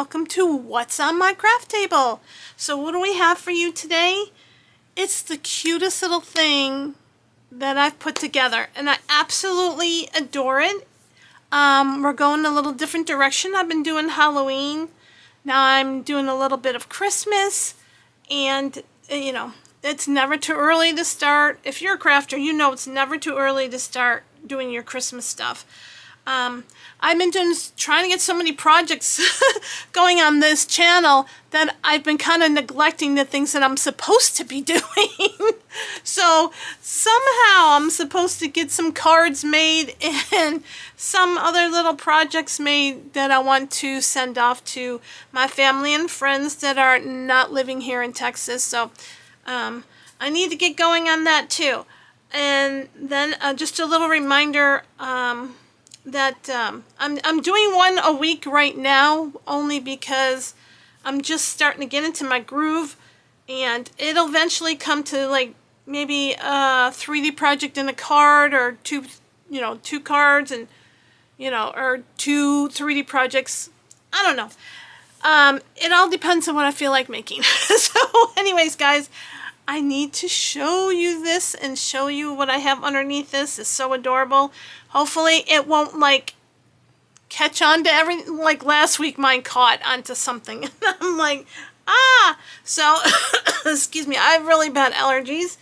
welcome to What's on My Craft Table. So what do we have for you today? It's the cutest little thing that I've put together, and I absolutely adore it. We're going a little different direction. I've been doing Halloween. Now I'm doing a little bit of Christmas, and you know, it's never too early to start. If you're a crafter, you know it's never too early to start doing your Christmas stuff. I've been trying to get so many projects going on this channel that I've been kind of neglecting the things that I'm supposed to be doing. So somehow I'm supposed to get some cards made and some other little projects made that I want to send off to my family and friends that are not living here in Texas. So I need to get going on that too. And then just a little reminder that I'm doing one a week right now, only because I'm just starting to get into my groove, and it'll eventually come to like maybe a 3D project in a card, or two cards, and or two 3D projects. I don't know. It all depends on what I feel like making. So anyways, guys, I need to show you this and show you what I have underneath this. It's so adorable. Hopefully it won't like catch on to everything. Like last week mine caught onto something. And I'm like, ah! So, excuse me, I have really bad allergies.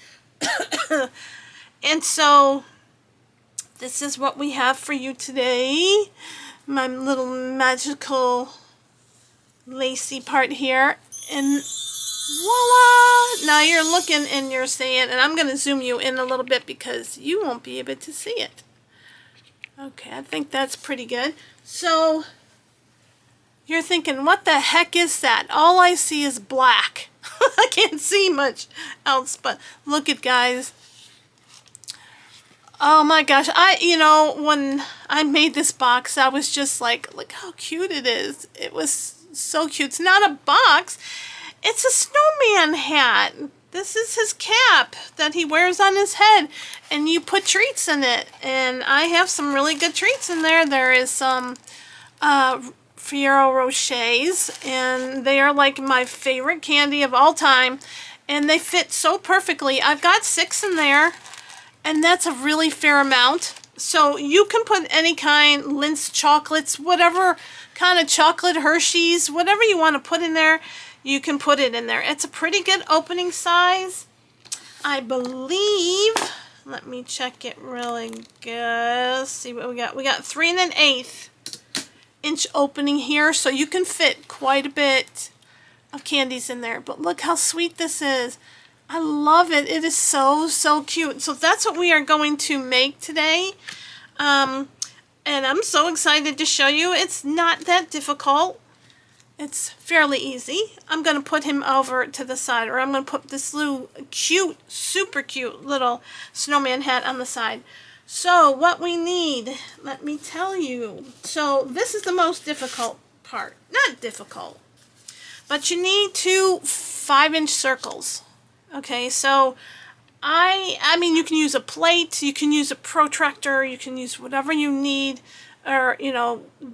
And so, this is what we have for you today. My little magical lacy part here. And voila! Now you're looking and you're saying, and I'm going to zoom you in a little bit because you won't be able to see it. Okay, I think that's pretty good. So you're thinking, what the heck is that? All I see is black. I can't see much else, but look at, guys. Oh my gosh, when I made this box, I was just like, look how cute it is. It was so cute. It's not a box. It's a snowman hat. This is his cap that he wears on his head, and you put treats in it. And I have some really good treats in there. There is some Ferrero Rochers, and they are like my favorite candy of all time, and they fit so perfectly. I've got 6 in there, and that's a really fair amount. So you can put any kind, Lindt chocolates, whatever kind of chocolate, Hershey's, whatever you want to put in there, you can put it in there. It's a pretty good opening size, I believe. Let me check it really good. Let's see what we got. We got 3 1/8 inch opening here, so you can fit quite a bit of candies in there. But look how sweet this is. I love it. It is so, so cute. So that's what we are going to make today. And I'm so excited to show you. It's not that difficult. It's fairly easy. I'm going to put him over to the side, or I'm going to put this little cute, super cute little snowman hat on the side. So what we need, let me tell you. So this is the most difficult part. Not difficult, but you need 2 5-inch circles. Okay, so I mean, you can use a plate, you can use a protractor, you can use whatever you need, or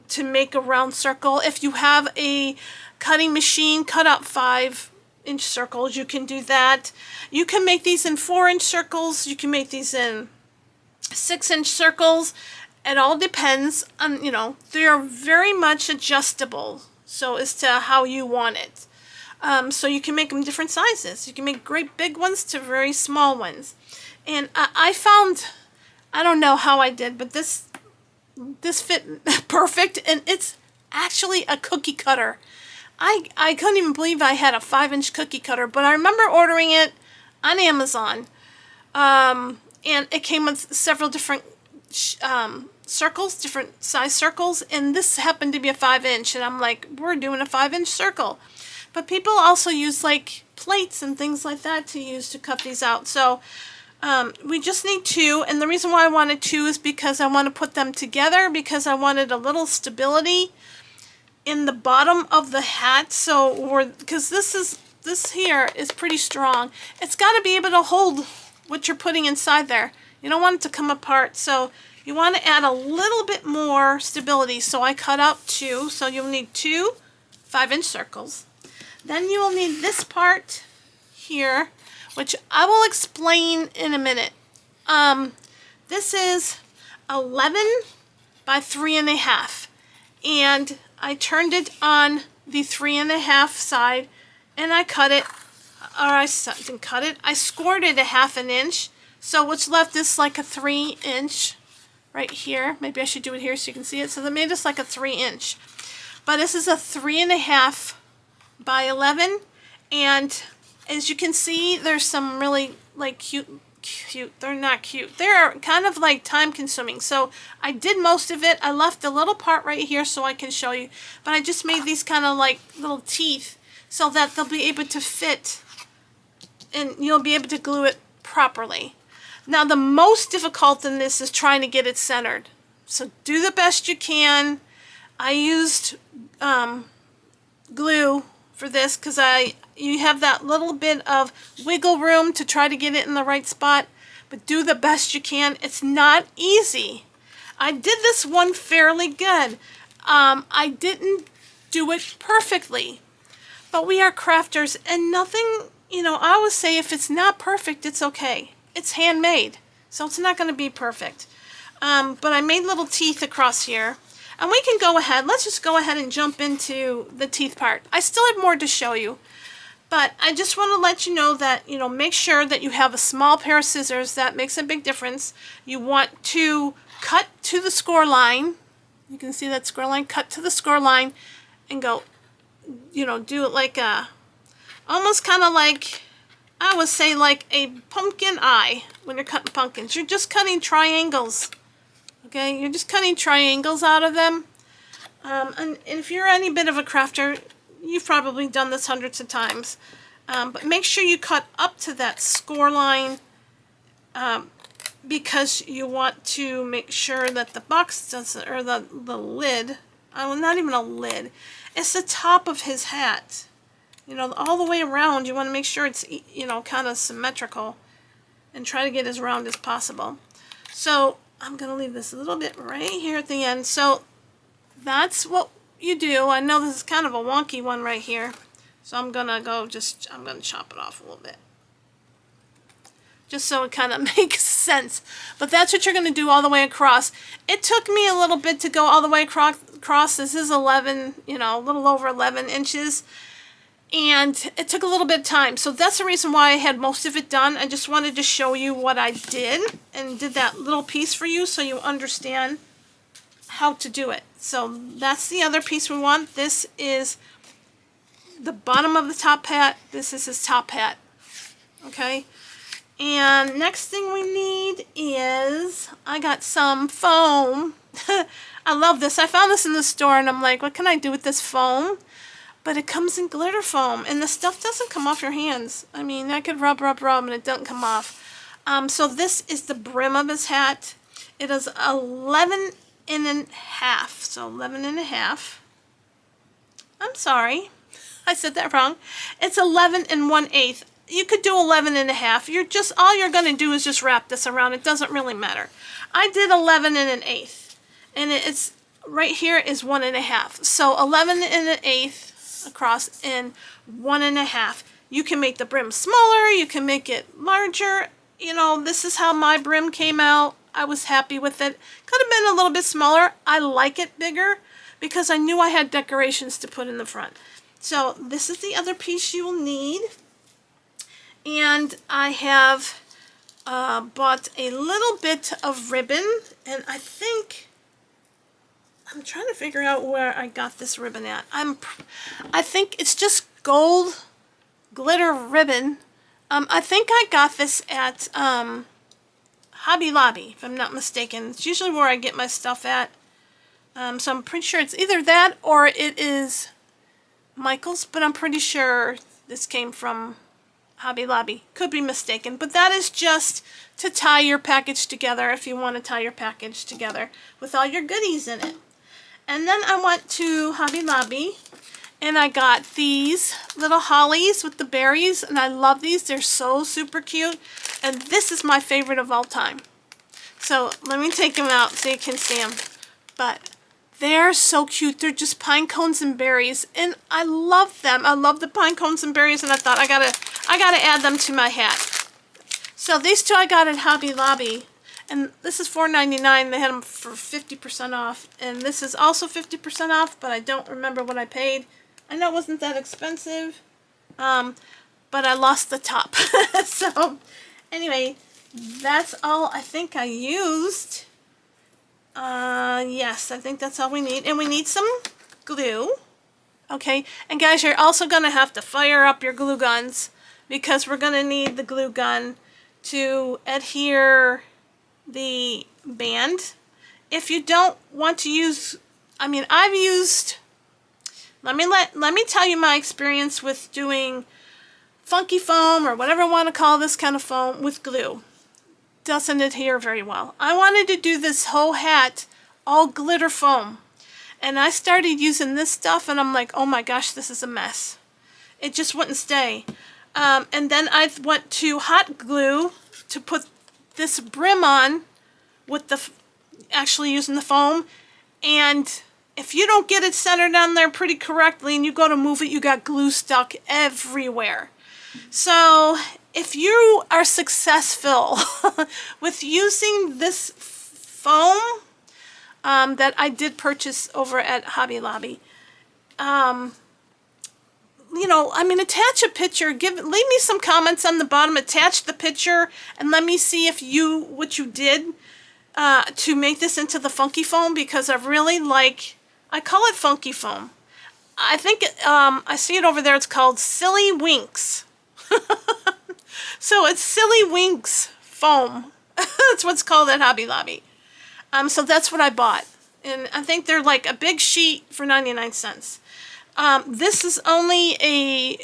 to make a round circle. If you have a cutting machine, cut out 5-inch circles, you can do that. You can make these in 4-inch circles, you can make these in 6-inch circles. It all depends on, they are very much adjustable, so as to how you want it. So you can make them different sizes. You can make great big ones to very small ones. And I found, I don't know how I did, but this fit perfect, and it's actually a cookie cutter. I couldn't even believe I had a 5-inch cookie cutter, but I remember ordering it on Amazon, and it came with several different circles, different size circles, and this happened to be a 5-inch, and I'm like, we're doing a 5-inch circle. But people also use like plates and things like that to use to cut these out. So we just need 2, and the reason why I wanted 2 is because I want to put them together, because I wanted a little stability in the bottom of the hat. So because this here is pretty strong, it's got to be able to hold what you're putting inside there. You don't want it to come apart, so you want to add a little bit more stability. So I cut out 2, so you'll need 2 5-inch circles. Then you will need this part here, which I will explain in a minute. This is 11 by 3.5, and I turned it on the 3.5 side, and I cut it, or I didn't cut it, I scored it a 1/2 inch. So what's left is like a 3-inch right here. Maybe I should do it here so you can see it. So that made this like a 3-inch. But this is a 3.5 by 11, and as you can see, there's some really like cute, they're not cute. They're kind of like time consuming. So I did most of it. I left a little part right here so I can show you. But I just made these kind of like little teeth so that they'll be able to fit and you'll be able to glue it properly. Now the most difficult in this is trying to get it centered. So do the best you can. I used glue for this because you have that little bit of wiggle room to try to get it in the right spot, but do the best you can. It's not easy. I did this one fairly good. I didn't do it perfectly, but we are crafters, and nothing, you know, I always say if it's not perfect, it's okay. It's handmade, so it's not going to be perfect. But I made little teeth across here. And we can go ahead, let's just go ahead and jump into the teeth part. I still have more to show you, but I just want to let you know that, you know, make sure that you have a small pair of scissors. That makes a big difference. You want to cut to the score line. You can see that score line, cut to the score line and go, you know, do it like a, almost kind of like, I would say like a pumpkin eye when you're cutting pumpkins. You're just cutting triangles. Okay, you're just cutting triangles out of them. And if you're any bit of a crafter, you've probably done this hundreds of times. But make sure you cut up to that score line because you want to make sure that the box doesn't, or the lid, well, not even a lid, it's the top of his hat. You know, all the way around, you want to make sure it's, you know, kind of symmetrical and try to get as round as possible. So I'm going to leave this a little bit right here at the end. So that's what you do. I know this is kind of a wonky one right here. So I'm going to go I'm going to chop it off a little bit. Just so it kind of makes sense. But that's what you're going to do all the way across. It took me a little bit to go all the way across. This is 11, you know, a little over 11 inches. And it took a little bit of time. So that's the reason why I had most of it done. I just wanted to show you what I did and did that little piece for you so you understand how to do it. So that's the other piece we want. This is the bottom of the top hat. This is his top hat. Okay. And next thing we need is, I got some foam. I love this. I found this in the store and I'm like, what can I do with this foam? But it comes in glitter foam, and the stuff doesn't come off your hands. I mean, I could rub, and it doesn't come off. So this is the brim of his hat. It is 11.5. So 11.5. I'm sorry, I said that wrong. It's 11 1/8. You could do 11.5. All you're gonna do is just wrap this around. It doesn't really matter. I did 11 1/8, and it's right here is 1.5. So 11 1/8. Across in 1.5. You can make the brim smaller, you can make it larger. You know, this is how my brim came out. I was happy with it. Could have been a little bit smaller. I like it bigger because I knew I had decorations to put in the front. So this is the other piece you will need. And I have bought a little bit of ribbon, and I think I'm trying to figure out where I got this ribbon at. I think it's just gold glitter ribbon. I think I got this at Hobby Lobby, if I'm not mistaken. It's usually where I get my stuff at. So I'm pretty sure it's either that or it is Michael's, but I'm pretty sure this came from Hobby Lobby. Could be mistaken, but that is just to tie your package together if you want to tie your package together with all your goodies in it. And then I went to Hobby Lobby and I got these little hollies with the berries, and I love these. They're so super cute, and this is my favorite of all time. So let me take them out so you can see them. But They're so cute. They're just pine cones and berries, and I love them. I love the pine cones and berries, and I thought I gotta add them to my hat. So these two I got at Hobby Lobby, and this is $4.99. They had them for 50% off, and this is also 50% off, but I don't remember what I paid. I know it wasn't that expensive, but I lost the top. So anyway, that's all I think I used. Yes, I think that's all we need. And we need some glue. Okay, and guys, you're also going to have to fire up your glue guns, because we're going to need the glue gun to adhere the band. If you don't want to use, I mean, I've used, let me tell you my experience with doing funky foam, or whatever I want to call this kind of foam, with glue. Doesn't adhere very well. I wanted to do this whole hat all glitter foam, and I started using this stuff, and I'm like, oh my gosh, this is a mess. It just wouldn't stay. And then I went to hot glue to put this brim on with the actually using the foam, and if you don't get it centered down there pretty correctly and you go to move it, you got glue stuck everywhere. So if you are successful with using this foam that I did purchase over at Hobby Lobby, you know, I mean, attach a picture. Leave me some comments on the bottom. Attach the picture and let me see if what you did to make this into the funky foam, because I really like. I call it funky foam. I think I see it over there. It's called Silly Winks. So it's Silly Winks foam. That's what's called at Hobby Lobby. So that's what I bought. And I think they're like a big sheet for 99 cents. This is only a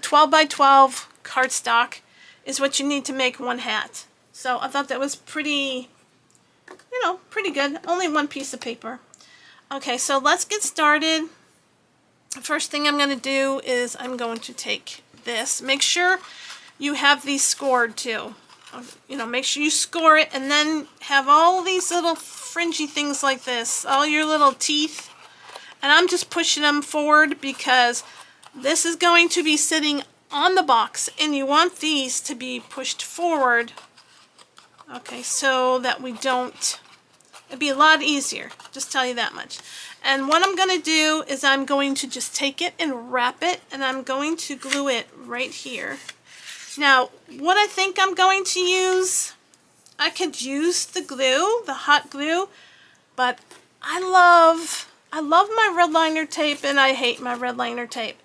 12 by 12 cardstock is what you need to make one hat. So I thought that was pretty, you know, pretty good. Only one piece of paper. Okay, so let's get started. First thing I'm going to do is I'm going to take this. Make sure you have these scored too. You know, make sure you score it, and then have all these little fringy things like this, all your little teeth. And I'm just pushing them forward because this is going to be sitting on the box, and you want these to be pushed forward. Okay, so that we don't, it'd be a lot easier, just tell you that much. And what I'm going to do is I'm going to just take it and wrap it, and I'm going to glue it right here. Now, what I think I'm going to use, I could use the glue, the hot glue, but I love my red liner tape, and I hate my red liner tape.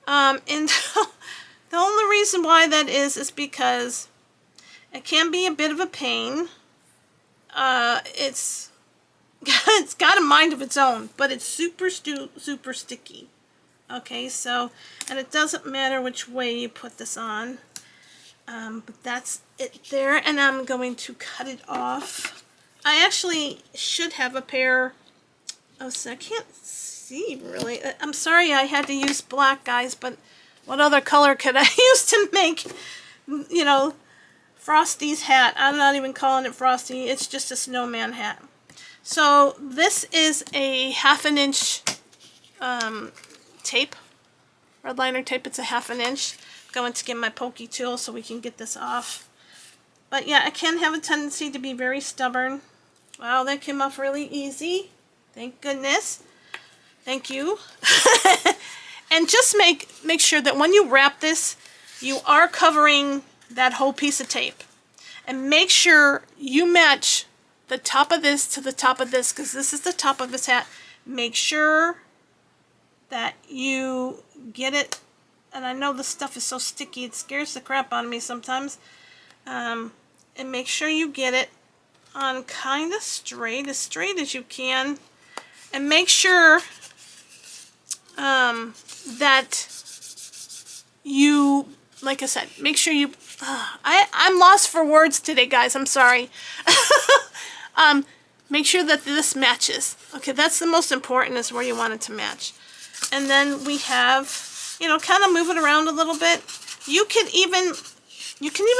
And the only reason why that is because it can be a bit of a pain. It's got a mind of its own, but it's super sticky. Okay, so, and it doesn't matter which way you put this on. But that's it there, and I'm going to cut it off. I actually should have a pair. Oh, so I can't see really. I'm sorry I had to use black, guys, but what other color could I use to make, you know, Frosty's hat? I'm not even calling it Frosty. It's just a snowman hat. So this is a 1/2 inch tape, red liner tape. It's a 1/2 inch. Going to get my pokey tool so we can get this off. But yeah, it can have a tendency to be very stubborn. Wow, that came off really easy. Thank goodness. Thank you. And just make sure that when you wrap this, you are covering that whole piece of tape. And make sure you match the top of this to the top of this, because this is the top of this hat. Make sure that you get it. And I know this stuff is so sticky, it scares the crap out of me sometimes. And make sure you get it on kind of straight as you can. And make sure that you, like I said, make sure you, I'm lost for words today, guys, I'm sorry. Make sure that this matches. Okay, that's the most important, is where you want it to match. And then we have, you know, kind of move it around a little bit. You can even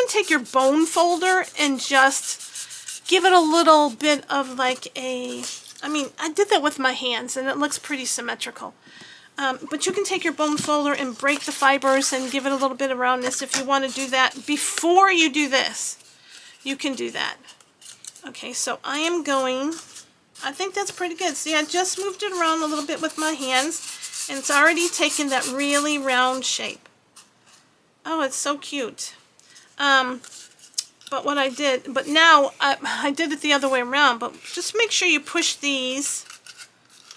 take your bone folder and just give it a little bit of like a I mean, I did that with my hands and it looks pretty symmetrical. But you can take your bone folder and break the fibers and give it a little bit of roundness if you want to do that before you do this. You can do that. Okay, so I am going, I think that's pretty good. See, I just moved it around a little bit with my hands and it's already taken that really round shape. Oh, it's so cute. But what I did, but now I did it the other way around, but just make sure you push these.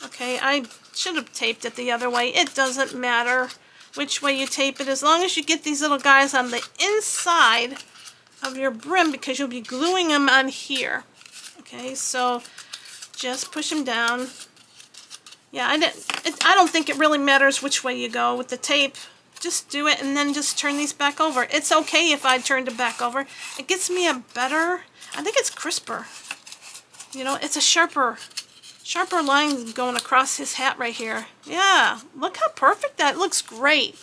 Okay, I should have taped it the other way. It doesn't matter which way you tape it, as long as you get these little guys on the inside of your brim, because you'll be gluing them on here. Okay, so just push them down. Yeah, I don't think it really matters which way you go with the tape. Just do it and then just turn these back over. It's okay if I turned it back over. It gets me a better, I think it's crisper. You know, it's a sharper line going across his hat right here. Yeah, look how perfect that looks. Great.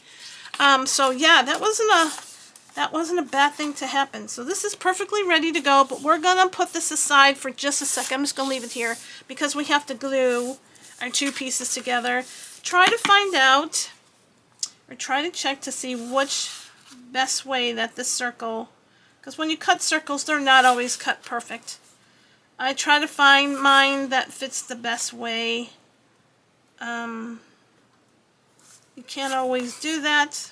So yeah, that wasn't a bad thing to happen. So this is perfectly ready to go, but we're gonna put this aside for just a second. I'm just gonna leave it here because we have to glue our two pieces together. Try to find out, or try to check to see which best way that this circle, because when you cut circles, they're not always cut perfect. I try to find mine that fits the best way. You can't always do that,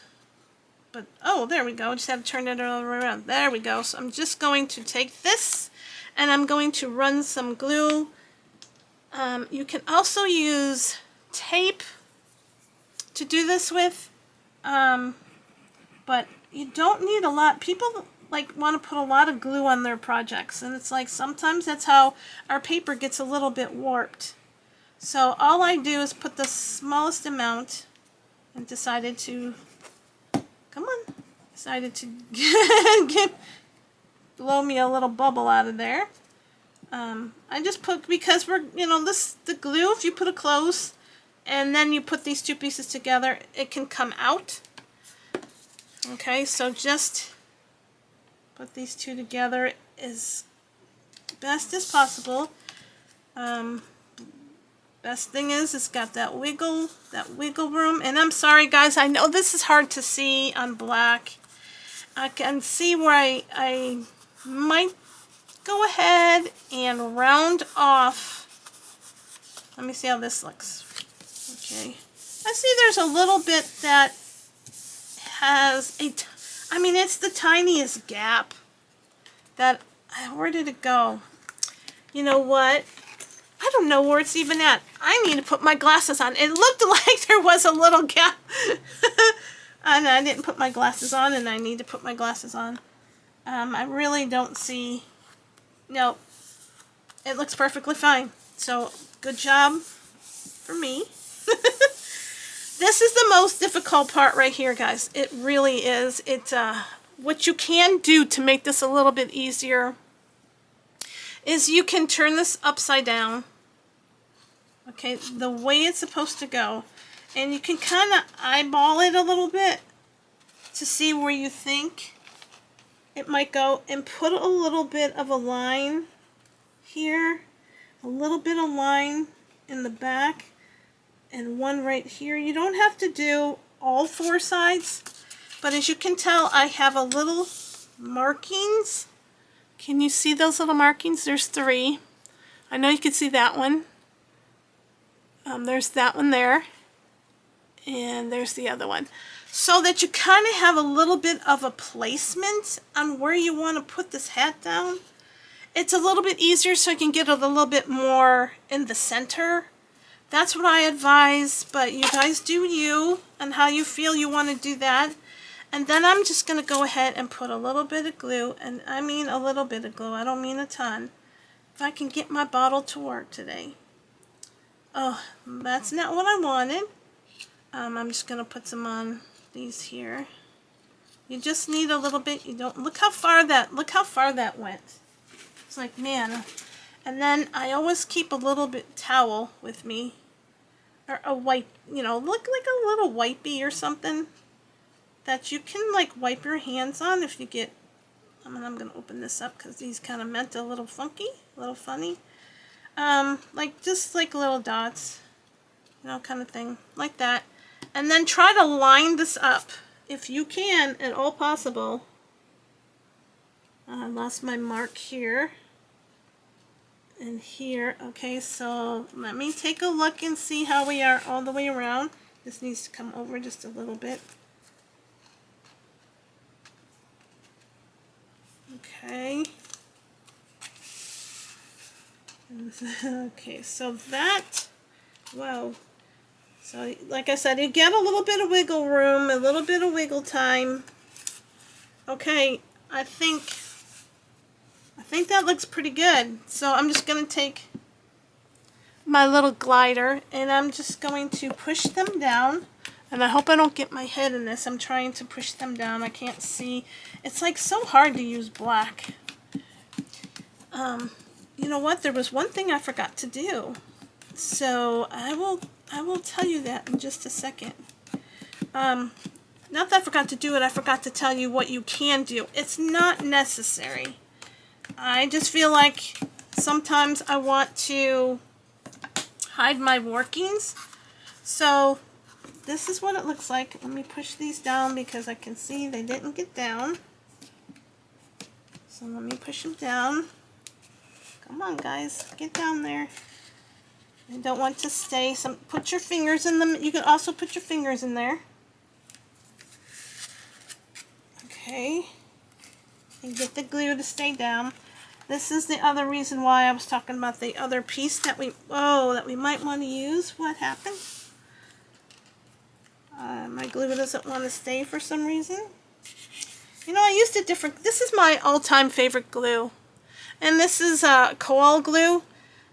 but oh, there we go. Just have to turn it all the way around. There we go. So I'm just going to take this and I'm going to run some glue. You can also use tape to do this with, but you don't need a lot. People like want to put a lot of glue on their projects, and it's like sometimes that's how our paper gets a little bit warped. So all I do is put the smallest amount, and decided to blow me a little bubble out of there. I just put, because we're, you know, the glue, if you put it close and then you put these two pieces together, it can come out. Okay, so just put these two together as best as possible. Best thing is it's got that wiggle room. And I'm sorry guys, I know this is hard to see on black. I can see where I might go ahead and round off. Let me see how this looks. Okay, I see there's a little bit that has I mean, it's the tiniest gap that, where did it go? You know what? I don't know where it's even at. I need to put my glasses on. It looked like there was a little gap. And I didn't put my glasses on, and I need to put my glasses on. I really don't see. No, it looks perfectly fine. So, good job for me. This is the most difficult part right here, guys. It really is. It's what you can do to make this a little bit easier is you can turn this upside down. Okay, the way it's supposed to go. And you can kind of eyeball it a little bit to see where you think it might go, and put a little bit of a line here, a little bit of line in the back, and one right here. You don't have to do all four sides, but as you can tell, I have a little markings. Can you see those little markings? There's three. I know you can see that one. There's that one there. And there's the other one. So that you kind of have a little bit of a placement on where you want to put this hat down. It's a little bit easier so you can get it a little bit more in the center. That's what I advise, but you guys do you and how you feel you want to do that. And then I'm just going to go ahead and put a little bit of glue, and I mean a little bit of glue, I don't mean a ton. If I can get my bottle to work today. Oh, that's not what I wanted. I'm just going to put some on these here. You just need a little bit. You don't look how far that went. It's like, man. And then I always keep a little bit towel with me, or a wipe, you know, look like a little wipey or something that you can like wipe your hands on if you get. I'm going to open this up because these kind of meant a little funky, a little funny. like just like little dots, you know, kind of thing, like that. And then try to line this up if you can at all possible. I lost my mark here and here. Okay, so let me take a look and see how we are all the way around. This needs to come over just a little bit. Okay. Okay, so that, wow. So like I said, you get a little bit of wiggle room, a little bit of wiggle time. Okay, I think that looks pretty good. So I'm just going to take my little glider and I'm just going to push them down. And I hope I don't get my head in this. I'm trying to push them down. I can't see. It's like so hard to use black. You know what? There was one thing I forgot to do. So I will tell you that in just a second. Not that I forgot to do it, I forgot to tell you what you can do. It's not necessary. I just feel like sometimes I want to hide my workings. So this is what it looks like. Let me push these down because I can see they didn't get down. So let me push them down. Come on guys, get down there. I don't want to stay. Put your fingers in them. You can also put your fingers in there. Okay. And get the glue to stay down. This is the other reason why I was talking about the other piece that we might want to use. What happened? My glue doesn't want to stay for some reason. You know, I used a different. This is my all-time favorite glue, and this is koala glue.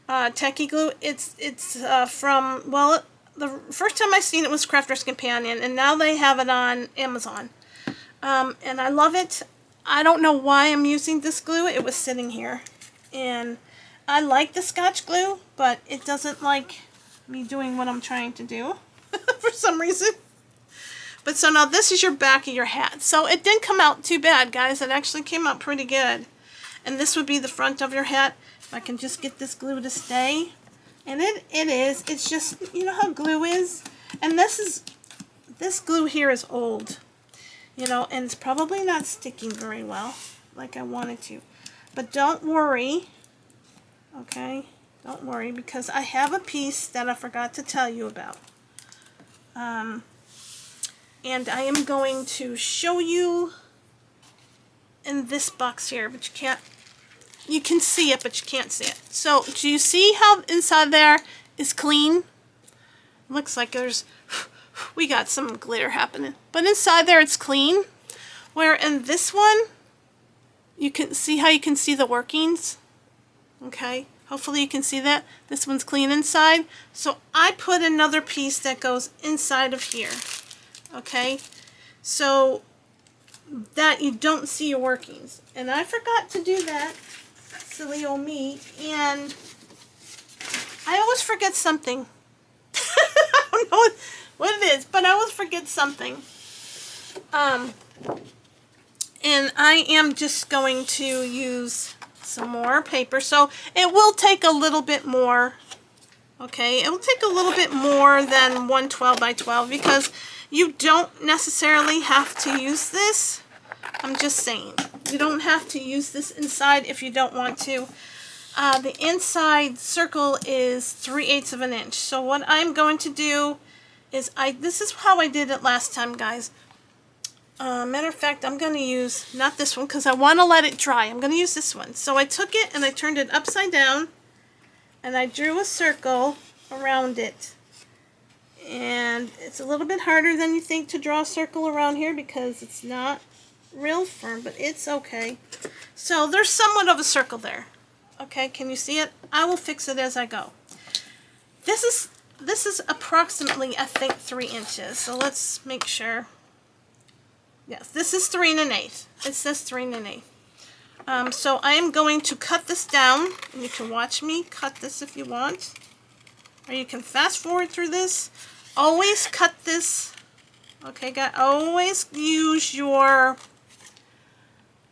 Techie glue. It's from, well, the first time I seen it was Crafter's Companion, and now they have it on Amazon. And I love it. I don't know why I'm using this glue. It was sitting here. And I like the Scotch glue, but it doesn't like me doing what I'm trying to do for some reason. But so now this is your back of your hat. So it didn't come out too bad, guys. It actually came out pretty good. And this would be the front of your hat. If I can just get this glue to stay. And it is. It's just, you know how glue is? And this glue here is old. You know, and it's probably not sticking very well like I wanted to. But don't worry. Okay? Don't worry, because I have a piece that I forgot to tell you about. And I am going to show you in this box here, but you can see it, but you can't see it. So, do you see how inside there is clean? Looks like we got some glitter happening. But inside there it's clean. Where in this one, you can see how you can see the workings. Okay, hopefully you can see that. This one's clean inside. So I put another piece that goes inside of here. Okay, so that you don't see your workings. And I forgot to do that. Silly old me. And I always forget something. I don't know what it is, but I always forget something. And I am just going to use some more paper. So it will take a little bit more. Okay, it will take a little bit more than 112 by 12 because you don't necessarily have to use this. I'm just saying. You don't have to use this inside if you don't want to. The inside circle is 3/8 of an inch. So what I'm going to do is this is how I did it last time, guys. Matter of fact, I'm going to use, not this one because I want to let it dry. I'm going to use this one. So I took it and I turned it upside down and I drew a circle around it. And it's a little bit harder than you think to draw a circle around here because it's not real firm, but it's okay. So there's somewhat of a circle there. Okay, can you see it? I will fix it as I go. This is approximately, I think, 3 inches. So let's make sure. Yes, this is 3 1/8. It says 3 1/8. So I am going to cut this down. And you can watch me cut this if you want. Or you can fast forward through this. Always cut this. Okay, guys, always use your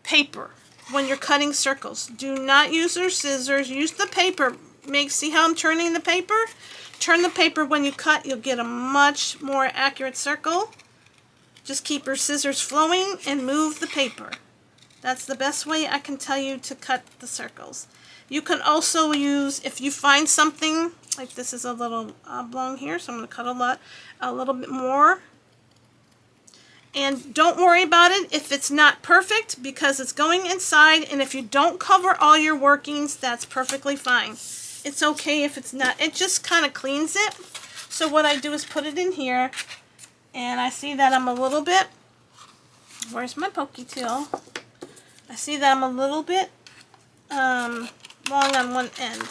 paper when you're cutting circles. Do not use your scissors. Use the paper. see how I'm turning the paper? Turn the paper when you cut, you'll get a much more accurate circle. Just keep your scissors flowing and move the paper. That's the best way I can tell you to cut the circles. You can also use, if you find something, like this is a little oblong here, so I'm going to cut a little bit more. And don't worry about it if it's not perfect, because it's going inside, and if you don't cover all your workings, that's perfectly fine. It's okay if it's not. It just kind of cleans it. So what I do is put it in here, and I see that I'm a little bit, where's my pokey tool? I see that I'm a little bit long on one end.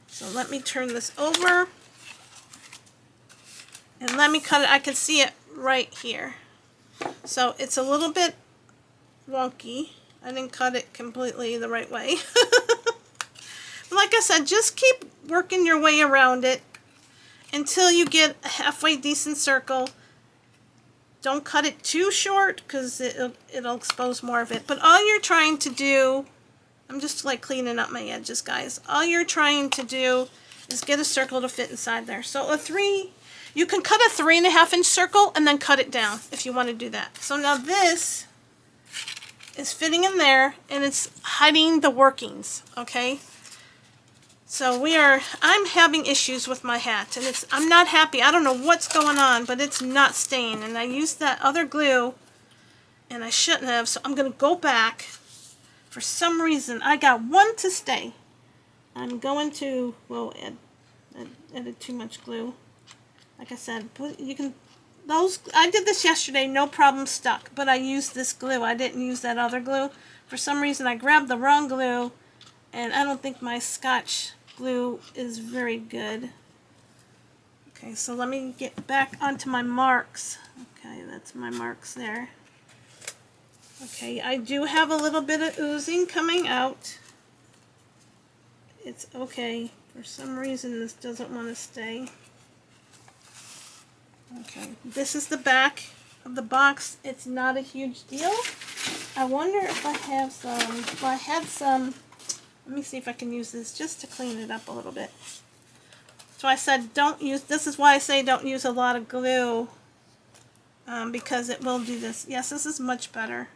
So let me turn this over, and let me cut it. I can see it right here. So it's a little bit wonky. I didn't cut it completely the right way. But like I said, just keep working your way around it until you get a halfway decent circle. Don't cut it too short because it'll expose more of it. But all you're trying to do, I'm just like cleaning up my edges, guys. All you're trying to do is get a circle to fit inside there. So you can cut a 3.5 inch circle and then cut it down if you want to do that. So now this is fitting in there and it's hiding the workings, okay? So I'm having issues with my hat, and I'm not happy. I don't know what's going on, but it's not staying. And I used that other glue, and I shouldn't have, so I'm going to go back. For some reason, I got one to stay. I'm going to, well, added too much glue. Like I said, I did this yesterday, no problem, stuck, but I used this glue. I didn't use that other glue. For some reason, I grabbed the wrong glue, and I don't think my Scotch glue is very good. Okay, so let me get back onto my marks. Okay, that's my marks there. Okay, I do have a little bit of oozing coming out. It's okay. For some reason, this doesn't want to stay. Okay, this is the back of the box. It's not a huge deal. I wonder if I have some, if I had some, let me see if I can use this just to clean it up a little bit. So I said this is why I say don't use a lot of glue, because it will do this. Yes, this is much better.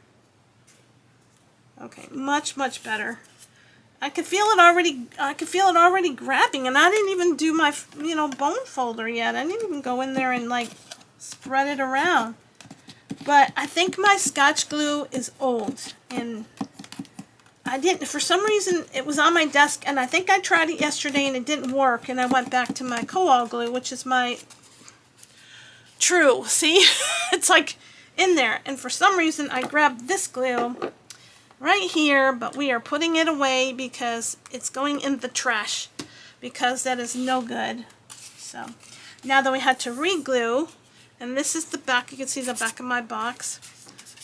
Okay, much better. I could feel it already grabbing, and I didn't even do my, bone folder yet. I didn't even go in there and like spread it around. But I think my Scotch glue is old, and I didn't, for some reason, it was on my desk, and I think I tried it yesterday and it didn't work, and I went back to my Koal glue, which is my true, see? It's like in there, and for some reason I grabbed this glue right here, but we are putting it away because it's going in the trash, because that is no good. So now that we had to re-glue, and this is the back, you can see the back of my box.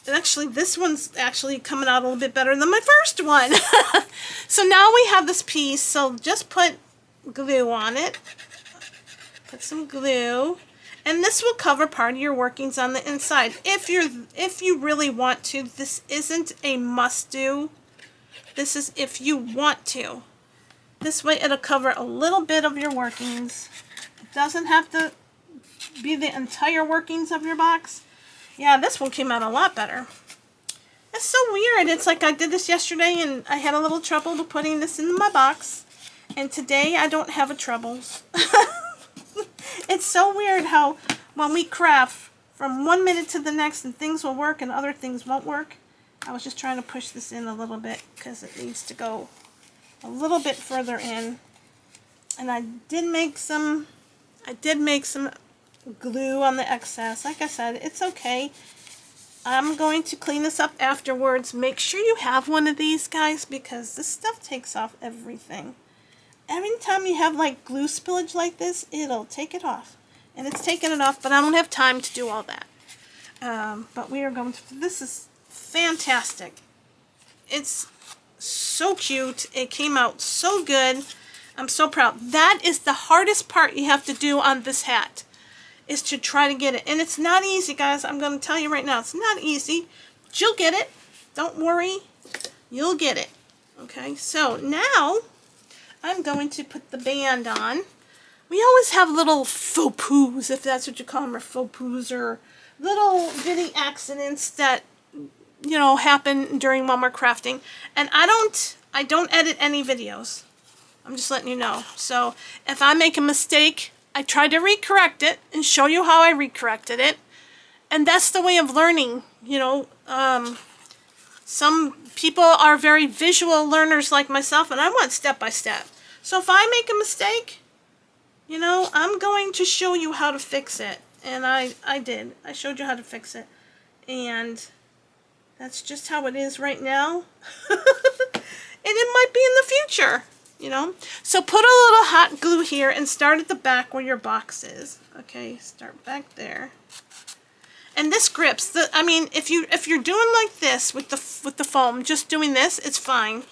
And actually, this one's actually coming out a little bit better than my first one. So now we have this piece, so just put glue on it. Put some glue. And this will cover part of your workings on the inside. If you really want to, this isn't a must-do. This is if you want to. This way it'll cover a little bit of your workings. It doesn't have to be the entire workings of your box. Yeah, this one came out a lot better. It's so weird. It's like I did this yesterday and I had a little trouble putting this in my box. And today I don't have a troubles. It's so weird how when we craft from one minute to the next and things will work and other things won't work. I was just trying to push this in a little bit because it needs to go a little bit further in. And I did make some glue on the excess. Like I said, it's okay. I'm going to clean this up afterwards. Make sure you have one of these, guys, because this stuff takes off everything. Every time you have like glue spillage like this, it'll take it off. And it's taking it off, but I don't have time to do all that. But we are going to, this is fantastic. It's so cute. It came out so good. I'm so proud. That is the hardest part you have to do on this hat, is to try to get it. And it's not easy, guys. I'm going to tell you right now, it's not easy. But you'll get it. Don't worry. You'll get it. Okay, so now I'm going to put the band on. We always have little faux pas, if that's what you call them, or faux pas, or little bitty accidents that, you know, happen during when we're crafting. And I don't edit any videos. I'm just letting you know. So if I make a mistake, I try to recorrect it and show you how I recorrected it. And that's the way of learning, you know. Some people are very visual learners like myself, and I want step by step. So if I make a mistake, you know, I'm going to show you how to fix it. And I did. I showed you how to fix it. And that's just how it is right now. And it might be in the future, you know. So put a little hot glue here and start at the back where your box is. Okay, start back there. And this grips. I mean, if you're doing like this with the foam, just doing this, it's fine.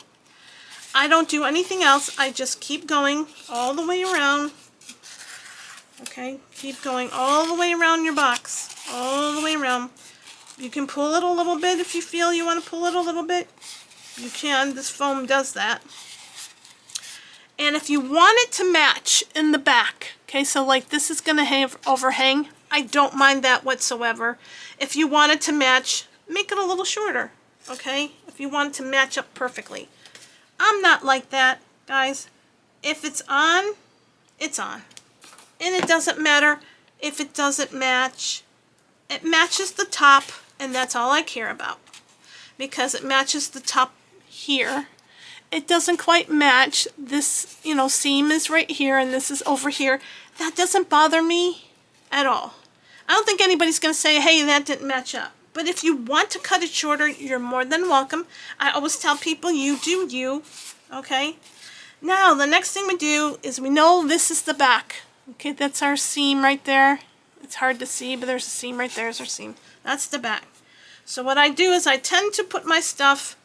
I don't do anything else. I just keep going all the way around. Okay, keep going all the way around your box, all the way around. You can pull it a little bit if you feel you want to pull it a little bit. You can. This foam does that. And if you want it to match in the back, okay, so like this is going to have overhang. I don't mind that whatsoever. If you want it to match, make it a little shorter, okay? If you want it to match up perfectly. I'm not like that, guys. If it's on, it's on. And it doesn't matter if it doesn't match. It matches the top, and that's all I care about. Because it matches the top here. It doesn't quite match. This, you know, seam is right here, and this is over here. That doesn't bother me at all. I don't think anybody's going to say, hey, that didn't match up. But if you want to cut it shorter, you're more than welcome. I always tell people, you do you. Okay? Now, the next thing we do is we know this is the back. Okay, that's our seam right there. It's hard to see, but there's a seam right there. There's our seam. That's the back. So what I do is I tend to put my stuff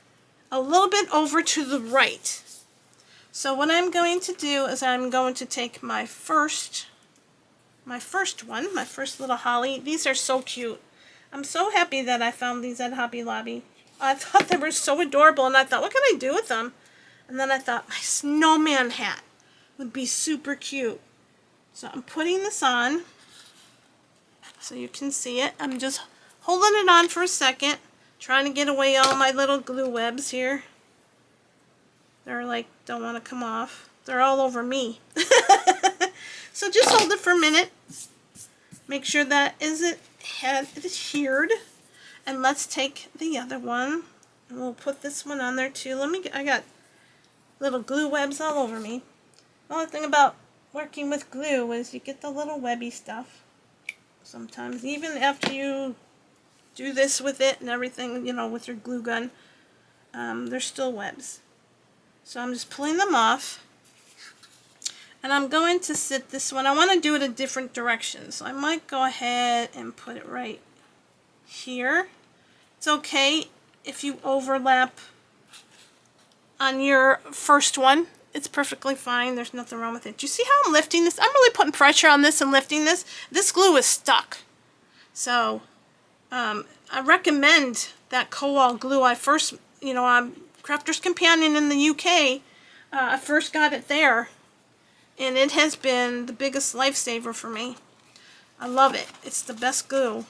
a little bit over to the right. So what I'm going to do is I'm going to take my first little holly. These are so cute. I'm so happy that I found these at Hobby Lobby. I thought they were so adorable, and I thought, what can I do with them? And then I thought, my snowman hat would be super cute. So I'm putting this on so you can see it. I'm just holding it on for a second, trying to get away all my little glue webs here. They're like, don't want to come off. They're all over me. So just hold it for a minute. Make sure that it adhered. And let's take the other one. And we'll put this one on there too. I got little glue webs all over me. The only thing about working with glue is you get the little webby stuff. Sometimes, even after you do this with it and everything, you know, with your glue gun, there's still webs. So I'm just pulling them off. And I'm going to sit this one. I want to do it a different direction. So I might go ahead and put it right here. It's okay if you overlap on your first one. It's perfectly fine. There's nothing wrong with it. Do you see how I'm lifting this? I'm really putting pressure on this and lifting this. This glue is stuck. So I recommend that Koal glue. I first, you know, I'm Crafter's Companion in the UK. I first got it there. And it has been the biggest lifesaver for me. I love it. It's the best glue.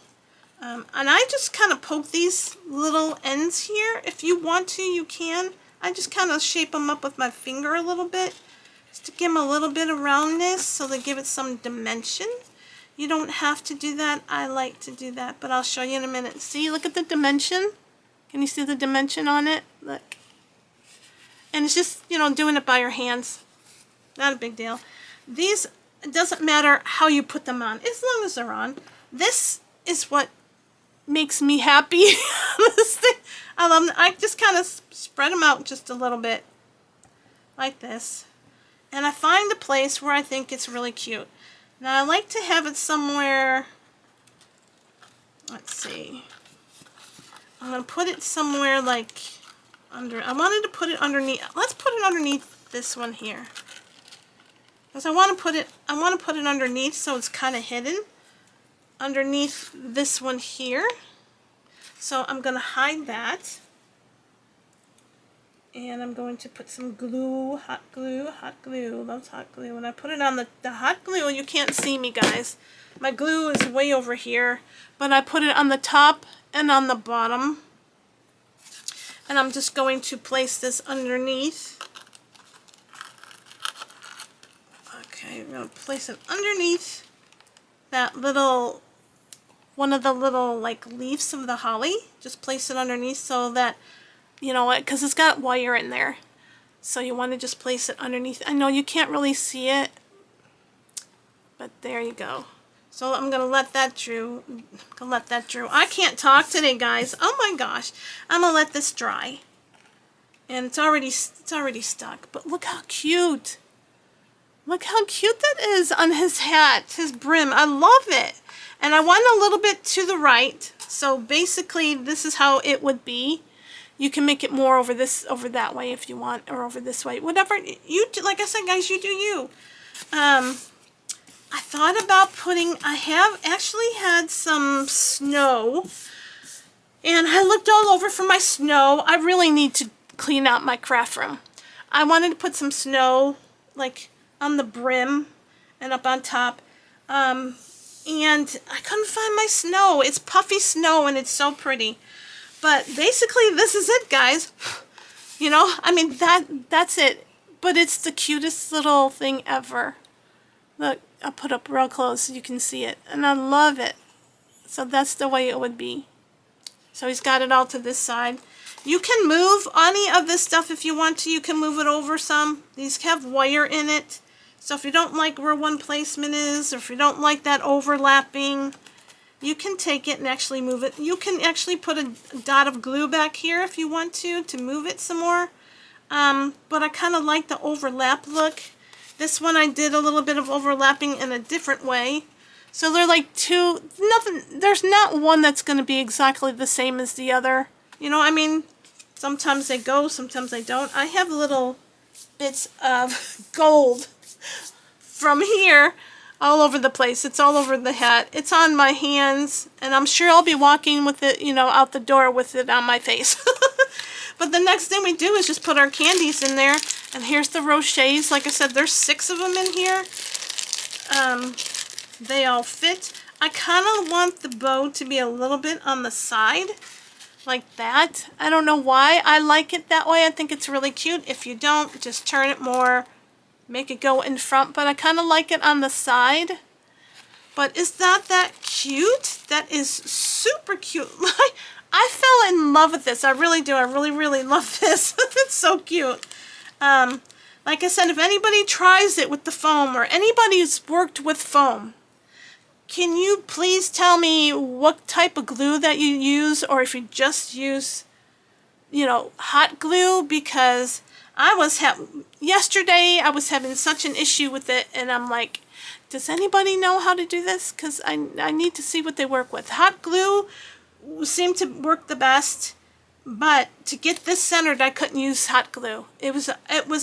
And I just kind of poke these little ends here. If you want to, you can. I just kind of shape them up with my finger a little bit. Just to give them a little bit of roundness so they give it some dimension. You don't have to do that. I like to do that. But I'll show you in a minute. See, look at the dimension. Can you see the dimension on it? Look. And it's just, you know, doing it by your hands. Not a big deal. These, it doesn't matter how you put them on, as long as they're on. This is what makes me happy. This thing, I love them. I just kind of spread them out just a little bit, like this. And I find a place where I think it's really cute. Now I like to have it somewhere, let's see. I'm going to put it somewhere like under, I wanted to put it underneath, let's put it underneath this one here. Because I want to put it underneath so it's kind of hidden underneath this one here. So I'm going to hide that. And I'm going to put some glue, hot glue, loves hot glue. When I put it on the hot glue, you can't see me, guys. My glue is way over here, but I put it on the top and on the bottom. And I'm just going to place this underneath. Okay, I'm going to place it underneath that little, one of the little like leaves of the holly. Just place it underneath so that, you know what, because it's got wire in there. So you want to just place it underneath. I know you can't really see it, but there you go. So I'm going to let that drew. I can't talk today, guys. Oh my gosh. I'm going to let this dry. And it's already stuck. But look how cute. Look how cute that is on his hat, his brim. I love it. And I want a little bit to the right. So basically this is how it would be. You can make it more over that way if you want, or over this way. Whatever you do, like I said, guys, you do you. I thought about putting, I have actually had some snow, and I looked all over for my snow. I really need to clean out my craft room. I wanted to put some snow, like, on the brim and up on top, and I couldn't find my snow. It's puffy snow, and it's so pretty. But basically, this is it, guys. You know, I mean, that's it. But it's the cutest little thing ever. Look, I'll put up real close so you can see it. And I love it. So that's the way it would be. So he's got it all to this side. You can move any of this stuff if you want to. You can move it over some. These have wire in it. So if you don't like where one placement is, or if you don't like that overlapping, you can take it and actually move it. You can actually put a dot of glue back here if you want to move it some more. But I kind of like the overlap look. This one I did a little bit of overlapping in a different way. So they're like two, there's not one that's going to be exactly the same as the other. You know, I mean, sometimes they go, sometimes they don't. I have little bits of gold from here all over the place. It's all over the hat. It's on my hands, and I'm sure I'll be walking with it, you know, out the door with it on my face. But the next thing we do is just put our candies in there. And here's the rochets. Like I said, there's 6 of them in here. They all fit. I kind of want the bow to be a little bit on the side, like that. I don't know why I like it that way. I think it's really cute. If you don't, just turn it more, make it go in front. But I kind of like it on the side. But is that cute? That is super cute. I fell in love with this. I really do. I really, really love this. It's so cute. Like I said, if anybody tries it with the foam, or anybody who's worked with foam, can you please tell me what type of glue that you use, or if you just use, you know, hot glue? Because yesterday I was having such an issue with it, and I'm like, does anybody know how to do this? Because I need to see what they work with. Hot glue seemed to work the best. But to get this centered, I couldn't use hot glue. It was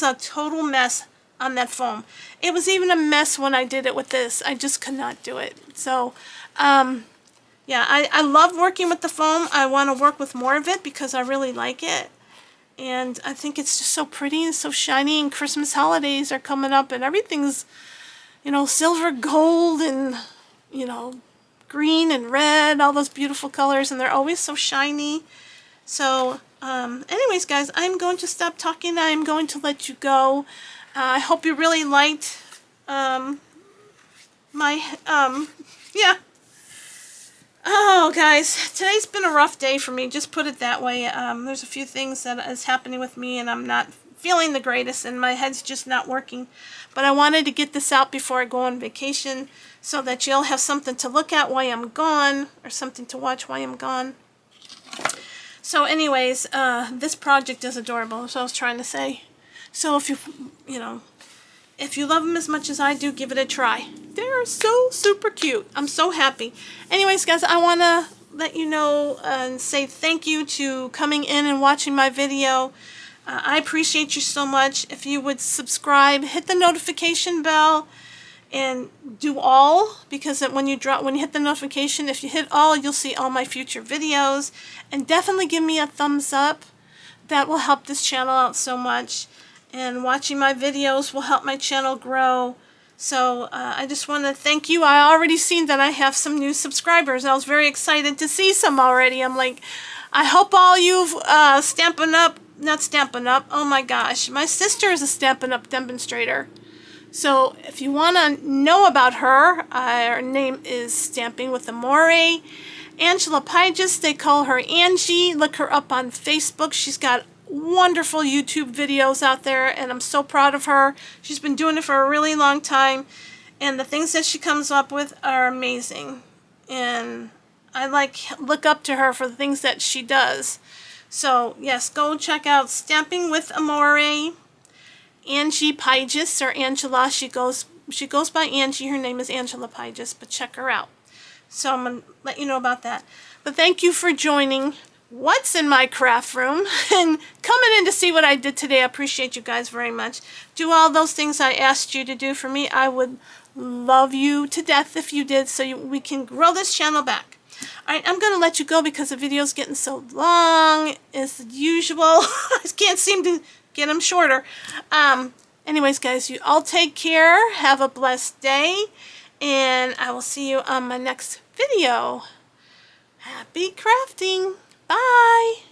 a total mess on that foam. It was even a mess when I did it with this. I just could not do it. So, yeah, I love working with the foam. I want to work with more of it because I really like it. And I think it's just so pretty and so shiny, and Christmas holidays are coming up, and everything's, you know, silver, gold, and, you know, green and red, all those beautiful colors, and they're always so shiny. So, anyways, guys, I'm going to stop talking. I'm going to let you go. I hope you really liked yeah. Oh, guys, today's been a rough day for me. Just put it that way. There's a few things that is happening with me, and I'm not feeling the greatest, and my head's just not working. But I wanted to get this out before I go on vacation so that you'll have something to look at while I'm gone, or something to watch while I'm gone. So anyways, this project is adorable, that's what I was trying to say. So if if you love them as much as I do, give it a try. They're so super cute. I'm so happy. Anyways, guys, I want to let you know and say thank you to coming in and watching my video. I appreciate you so much. If you would subscribe, hit the notification bell, and do all, because when you hit the notification, if you hit all, you'll see all my future videos. And definitely give me a thumbs up. that will help this channel out so much. And watching my videos will help my channel grow. So I just want to thank you. I already seen that I have some new subscribers. I was very excited to see some already. I'm like, I hope all you Stampin' Up, not Stampin' Up, oh my gosh, my sister is a Stampin' Up demonstrator. So if you want to know about her, her name is Stamping with Amore. Angela Pygis, they call her Angie. Look her up on Facebook. She's got wonderful YouTube videos out there, and I'm so proud of her. She's been doing it for a really long time, and the things that she comes up with are amazing. And I look up to her for the things that she does. So yes, go check out Stamping with Amore. Angie Pygis, or Angela, she goes by Angie. Her name is Angela Pygis, but check her out. So I'm going to let you know about that. But thank you for joining What's in My Craft Room and coming in to see what I did today. I appreciate you guys very much. Do all those things I asked you to do for me. I would love you to death if you did, so we can grow this channel back. Alright, I'm going to let you go because the video's getting so long as usual. I can't seem to get them shorter. Anyways, guys, you all take care. Have a blessed day. And I will see you on my next video. Happy crafting. Bye.